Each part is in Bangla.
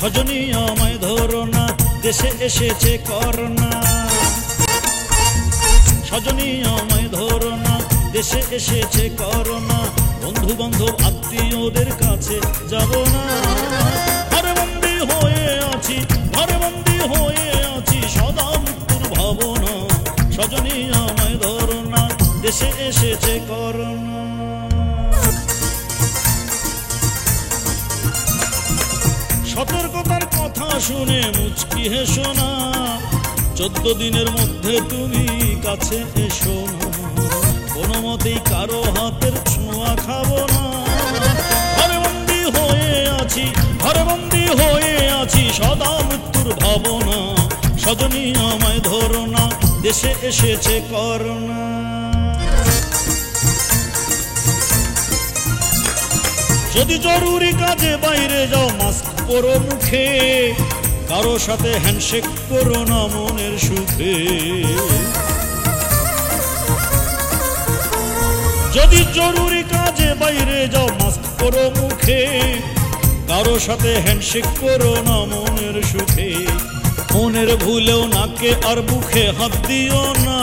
সজনী আমায় ধরো না, দেশে এসেছে করোনা। সজনী আমায় ধরো না, দেশে এসেছে করোনা। বন্ধু বান্ধব আত্মীয়দের কাছে যাব না। ঘরে বন্দি হয়ে আছি, ঘরে বন্দি হয়ে আছি, সদা মৃত্যুর ভাবনা। সজনী আমায় ধরো না, দেশে এসেছে করোনা। সতর্কতার কথা শুনে মুচকি হেসো না, 14 দিনের মধ্যে তুমি কাছে এসো না। কোনো মতেই কারো হাতের ছোঁয়া খাবো না। ঘরে বন্দি হয়ে আছি, ঘরে বন্দি হয়ে আছি, সদা মৃত্যুর ভাবনা। সজনী আমায় ধরো না, দেশে এসেছে করোনা। যদি জরুরি কাজে বাইরে যাও, মাস্ক পরো মুখে, কারো সাথে হ্যান্ডশেক করো না মনের সুখে। যদি জরুরি কাজে বাইরে যাও, মাস্ক পরো মুখে, কারো সাথে হ্যান্ডশেক করো না মনের সুখে। মনের ভুলেও নাকে আর বুকে হাত দিও না।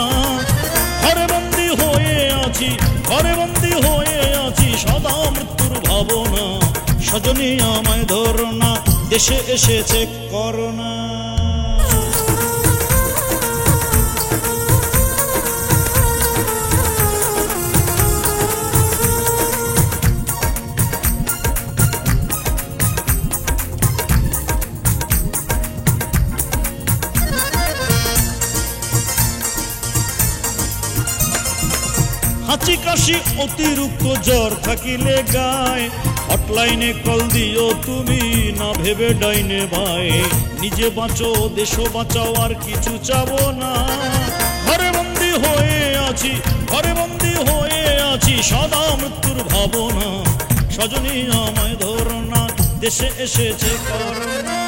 ঘরে বন্দি হয়ে আছি, ঘরে বন্দি হয়ে আছি, সদা মৃত্যুর ভাবনা। সজনী আমায় ধরো না, দেশে এসেছে করোনা। হাঁচি কাশি অতিরিক্ত জ্বর থাকিলে গায়, হটলাইনে কল দিও তুমি, না ভেবে ডাইনে বাই। নিজে বাঁচো, দেশও বাঁচাও, আর কিছু চাবো না। ঘরে বন্দি হয়ে আছি, ঘরে বন্দি হয়ে আছি, সদা মৃত্যুর ভাবনা। সজনী আমায় ধরো না, দেশে এসেছে করোনা।